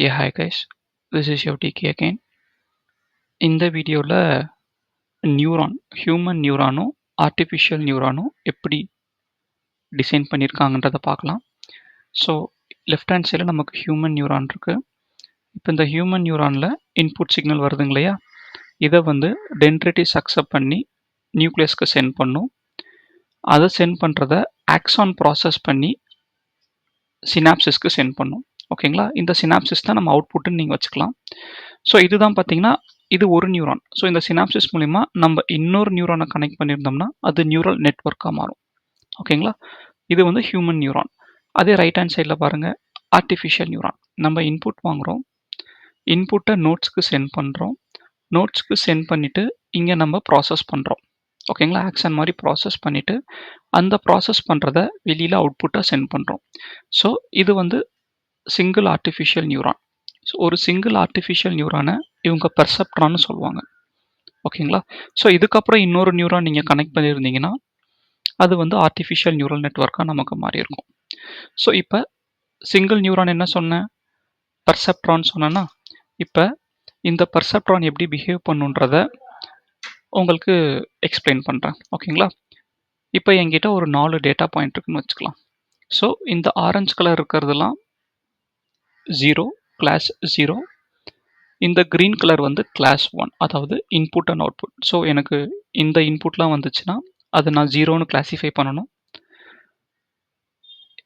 Yeah, hi guys. This is your TK again. இந்த வீடியோவில் neuron human நியூரானும் artificial நியூரானும் எப்படி design பண்ணியிருக்காங்கன்றதை பார்க்கலாம். ஸோ லெஃப்ட் ஹேண்ட் சைடில் நமக்கு ஹியூமன் நியூரான் இருக்குது. இப்போ இந்த ஹியூமன் நியூரானில் இன்புட் சிக்னல் வருதுங்க இல்லையா, இதை டென்ட்ரைட்டிஸ் அக்செப்ட் பண்ணி நியூக்ளியஸ்க்கு சென்ட் பண்ணும். அதை சென்ட் பண்ணுறத ஆக்சான் ப்ராசஸ் பண்ணி சினாப்சிஸ்க்கு சென்ட் பண்ணும். ஓகேங்களா, இந்த சினாப்சிஸ் தான் நம்ம அவுட்புட்டுன்னு நீங்கள் வச்சுக்கலாம். ஸோ இதுதான் பார்த்தீங்கன்னா இது ஒரு நியூரான். ஸோ இந்த சினாப்சிஸ் மூலிமா நம்ம இன்னொரு நியூரானை கனெக்ட் பண்ணியிருந்தோம்னா அது நியூரல் நெட்வொர்க்காக மாறும். ஓகேங்களா, இது ஹியூமன் நியூரான். அதே ரைட் ஹேண்ட் சைடில் பாருங்கள், ஆர்டிஃபிஷியல் நியூரான். நம்ம இன்புட் வாங்குகிறோம், இன்புட்டை நோட்ஸ்க்கு சென்ட் பண்ணுறோம், நோட்ஸ்க்கு சென்ட் பண்ணிவிட்டு இங்கே நம்ம ப்ராசஸ் பண்ணுறோம். ஓகேங்களா, ஆக்ஷன் மாதிரி ப்ராசஸ் பண்ணிவிட்டு அந்த ப்ராசஸ் பண்ணுறத வெளியில் அவுட்புட்டாக சென்ட் பண்ணுறோம். ஸோ இது சிங்கிள் ஆர்டிஃபிஷியல் நியூரான். ஸோ ஒரு சிங்கிள் ஆர்டிஃபிஷியல் நியூரானை இவங்க பெர்செப்ட்ரான்னு சொல்லுவாங்க. ஓகேங்களா, ஸோ இதுக்கப்புறம் இன்னொரு நியூரான் நீங்கள் கனெக்ட் பண்ணியிருந்தீங்கன்னா அது ஆர்டிஃபிஷியல் நியூரல் நெட்வொர்க்காக நமக்கு மாறி இருக்கும். ஸோ இப்போ சிங்கிள் நியூரான் என்ன சொன்னேன், பெர்செப்ட்ரான் சொன்னேன்னா, இப்போ இந்த பெர்செப்ட்ரான் எப்படி பிஹேவ் பண்ணுன்றத உங்களுக்கு எக்ஸ்பிளைன் பண்ணுறேன். ஓகேங்களா, இப்போ என்கிட்ட ஒரு 4 டேட்டா பாயிண்ட் இருக்குன்னு வச்சுக்கலாம். ஸோ இந்த ஆரஞ்சு கலர் இருக்கிறதுலாம் 0 கிளாஸ் 0, இந்த கிரீன் கலர் கிளாஸ் 1, அதாவது இன்புட் அண்ட் அவுட்புட். ஸோ எனக்கு இந்த இன்புட்லாம் வந்துச்சுன்னா அதை நான் 0ன்னு கிளாஸிஃபை பண்ணணும்,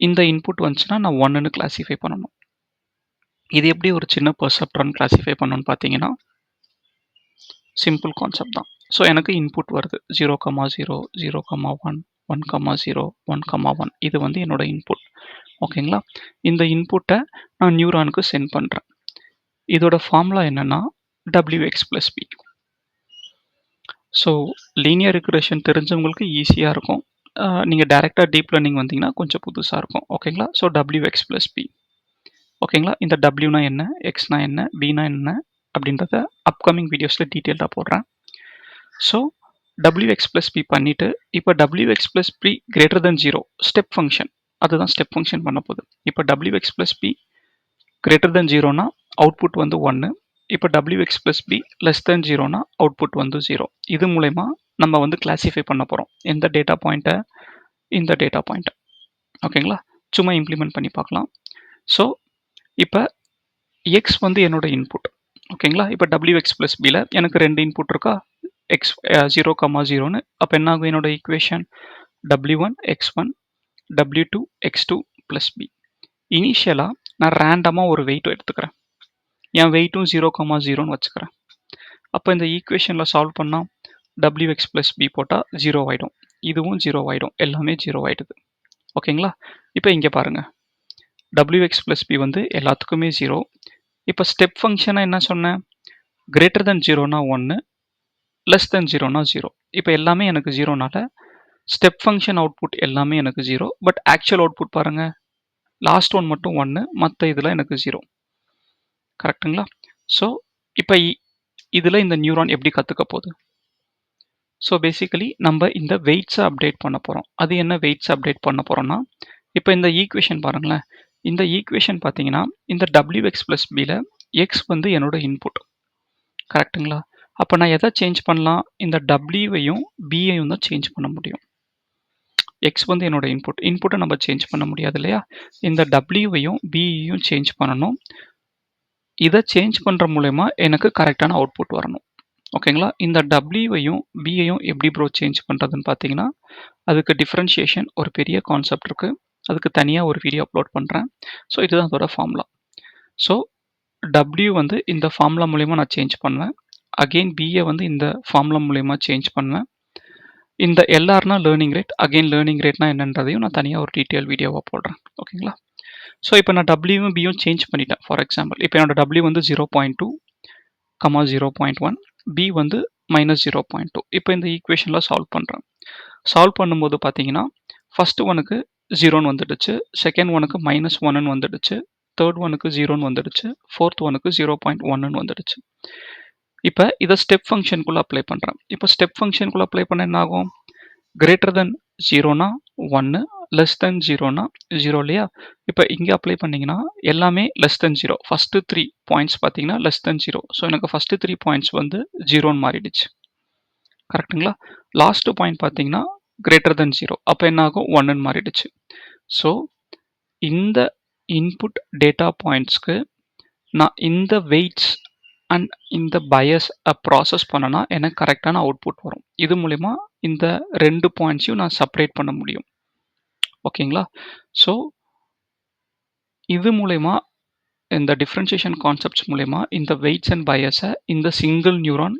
இந்த இன்புட் வந்துச்சுன்னா நான் 1ன்னு கிளாஸிஃபை பண்ணணும். இது எப்படி ஒரு சின்ன பெர்செப்ட்ரான் கிளாஸிஃபை பண்ணணும்னு பார்த்தீங்கன்னா சிம்பிள் கான்செப்ட் தான். ஸோ எனக்கு இன்புட் வருது 0,0, 0,1, 1,0, 1,1. இது என்னோட இன்புட். ஓகேங்களா, இந்த இன்புட்டை நான் நியூரானுக்கு சென்ட் பண்ணுறேன். இதோட ஃபார்முலா என்னன்னா WX+B. ஸோ லீனியர் ரிக்ரெஷன் தெரிஞ்சவங்களுக்கு ஈஸியாக இருக்கும். நீங்கள் டைரெக்டாக டீப் லேர்னிங் வந்தீங்கன்னா கொஞ்சம் புதுசாக இருக்கும். ஓகேங்களா, ஸோ WX+B. ஓகேங்களா, இந்த டபிள்யூனா என்ன, எக்ஸ்னா என்ன, பினா என்ன அப்படின்றத அப்கமிங் வீடியோஸில் டீட்டெயில்டாக போடுறேன். ஸோ WX+B பண்ணிவிட்டு இப்போ WX+B greater than 0 step function, அதுதான் ஸ்டெப் ஃபங்க்ஷன் பண்ண போகுது. இப்போ WX+B greater than 0னா அவுட்புட் 1. இப்போ WX+B less than 0னா அவுட்புட் 0. இது மூலயமா நம்ம கிளாஸிஃபை பண்ண போகிறோம் எந்த டேட்டா பாயிண்ட்டை, இந்த டேட்டா பாயிண்ட்டை. ஓகேங்களா, சும்மா இம்ப்ளிமெண்ட் பண்ணி பார்க்கலாம். ஸோ இப்போ எக்ஸ் என்னோட இன்புட். ஓகேங்களா, இப்போ WX+Bல எனக்கு 2 இன்புட் இருக்கா, எக்ஸ் 0,0ன்னு. அப்போ என்ன ஆகும், என்னோட equation W1 X1 W2 X2 + B. இனிஷியலாக நான் ரேண்டமாக ஒரு வெயிட் எடுத்துக்கிறேன், என் வெயிட்டும் 0,0ன்னு வச்சுக்கிறேன். அப்போ இந்த ஈக்குவேஷனில் சால்வ் பண்ணால் WX+B போட்டால் 0 ஆகிடும், இதுவும் 0 ஆகிடும், எல்லாமே 0 ஆகிடுது. ஓகேங்களா, இப்போ இங்கே பாருங்கள், WX+B எல்லாத்துக்குமே 0. இப்போ ஸ்டெப் ஃபங்க்ஷனை என்ன சொன்னேன், கிரேட்டர் தென் 0னா 1, லெஸ் தென் 0னா 0. இப்போ எல்லாமே எனக்கு 0னால ஸ்டெப் ஃபங்க்ஷன் அவுட்புட் எல்லாமே எனக்கு 0. பட் ஆக்சுவல் அவுட்புட் பாருங்கள், லாஸ்ட் ஒன் மட்டும் 1, மற்ற இதில் எனக்கு 0. கரெக்டுங்களா? ஸோ இப்போ இதில் இந்த நியூரான் எப்படி கற்றுக்க போகுது? ஸோ பேசிக்கலி நம்ம இந்த வெயிட்ஸை அப்டேட் பண்ண போகிறோம். அது என்ன வெயிட்ஸ் அப்டேட் பண்ண போகிறோம்னா, இப்போ இந்த ஈக்குவேஷன் பாருங்களேன், இந்த ஈக்குவேஷன் பார்த்தீங்கன்னா இந்த WX+Bல எக்ஸ் என்னோட இன்புட். கரெக்டுங்களா? அப்போ நான் எதை சேஞ்ச் பண்ணலாம், இந்த டபிள்யூவையும் பியையும் தான் சேஞ்ச் பண்ண முடியும். எக்ஸ் என்னோட இன்புட்டை நம்ம சேஞ்ச் பண்ண முடியாது இல்லையா, இந்த டபிள்யூவையும் பியையும் சேஞ்ச் பண்ணணும். இதை சேஞ்ச் பண்ணுற மூலயமா எனக்கு கரெக்டான அவுட்புட் வரணும். ஓகேங்களா, இந்த டபிள்யூவையும் பியையும் எப்படி ப்ரோ சேஞ்ச் பண்ணுறதுன்னு பார்த்தீங்கன்னா அதுக்கு டிஃப்ரென்ஷியேஷன் ஒரு பெரிய கான்செப்ட் இருக்குது, அதுக்கு தனியாக ஒரு வீடியோ அப்லோட் பண்ணுறேன். ஸோ இதுதான் அதோட ஃபார்முலா. ஸோ டபிள்யூ இந்த ஃபார்முலா மூலயமா நான் சேஞ்ச் பண்ணுவேன், அகெயின் பிஏ இந்த ஃபார்முலா மூலயமா சேஞ்ச் பண்ணுவேன். இந்த எல்ஆர்னா லேர்னிங் ரேட், அகெயின் லேர்னிங் ரேட்னா என்னன்றதையும் நான் தனியாக ஒரு டீட்டெயில் வீடியோவாக போடுறேன். ஓகேங்களா, ஸோ இப்போ நான் டபிள்யூவும் பியும் சேஞ்ச் பண்ணிட்டேன். ஃபார் எக்ஸாம்பிள் இப்போ என்னோட டபிள்யூ 0.2, 0.1, பி -0.2. இப்போ இந்த ஈக்குவேஷனில் சால்வ் பண்ணுறேன். சால்வ் பண்ணும்போது பார்த்தீங்கன்னா ஃபஸ்ட்டு ஒனுக்கு 0ன்னு வந்துடுச்சு, செகண்ட் ஒனுக்கு -1ன்னு வந்துடுச்சு, தேர்ட் ஒனுக்கு 0ன்னு வந்துடுச்சு, ஃபோர்த் ஒனுக்கு 0.1ன்னு வந்துடுச்சு. இப்போ இதை ஸ்டெப் ஃபங்க்ஷனுக்குள்ளே அப்ளை பண்ணுறேன். இப்போ ஸ்டெப் ஃபங்க்ஷனுக்குள்ளே அப்ளை பண்ண என்ன ஆகும், கிரேட்டர் தென் 0னா 1, லெஸ் தென் ஜீரோனா ஜீரோ இல்லையா? இப்போ இங்கே அப்ளை பண்ணிங்கன்னா எல்லாமே less than zero. First 3 points பார்த்தீங்கன்னா லெஸ் தென் ஜீரோ. ஸோ எனக்கு ஃபஸ்ட்டு 3 பாயிண்ட்ஸ் வந்து ஜீரோன்னு மாறிடுச்சு. கரெக்ட்டுங்களா? லாஸ்ட்டு பாயிண்ட் பார்த்தீங்கன்னா கிரேட்டர் தென் ஜீரோ. அப்போ என்ன ஆகும்? 1ன்னு மாறிடுச்சு. ஸோ இந்த இன்புட் டேட்டா பாயிண்ட்ஸ்க்கு நான் இந்த வெயிட்ஸ் அண்ட் இந்த பயஸ் ப்ராசஸ் பண்ணனா எனக்கு கரெக்டான அவுட்புட் வரும். இது மூலிமா இந்த 2 பாயிண்ட்ஸையும் நான் செப்பரேட் பண்ண முடியும். ஓகேங்களா? ஸோ இது மூலிமா இந்த டிஃபரன்ஷியேஷன் கான்செப்ட்ஸ் மூலிமா இந்த வெயிட்ஸ் அண்ட் பயஸை இந்த சிங்கிள் நியூரான்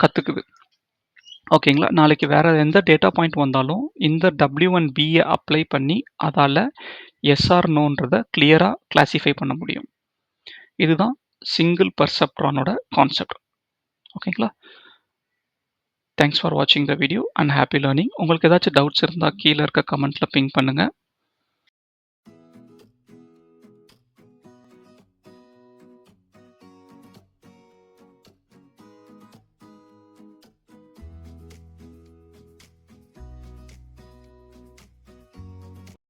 கற்றுக்குது. ஓகேங்களா? நாளைக்கு வேறு எந்த டேட்டா பாயிண்ட் வந்தாலும் இந்த W1Bயை அப்ளை பண்ணி அதால் எஸ் ஆர் நோன்றதை கிளியராக கிளாஸிஃபை பண்ண முடியும். இதுதான் சிங்கிள் பெர்செப்ட்ரானோட கான்செப்ட். ஓகேங்களா? தேங்க்ஸ் ஃபார் வாட்சிங் the video and happy learning. உங்களுக்கு ஏதாச்சும் டவுட்ஸ் இருந்தால் கீழே இருக்க கமெண்ட்டில் பிங் பண்ணுங்கள்.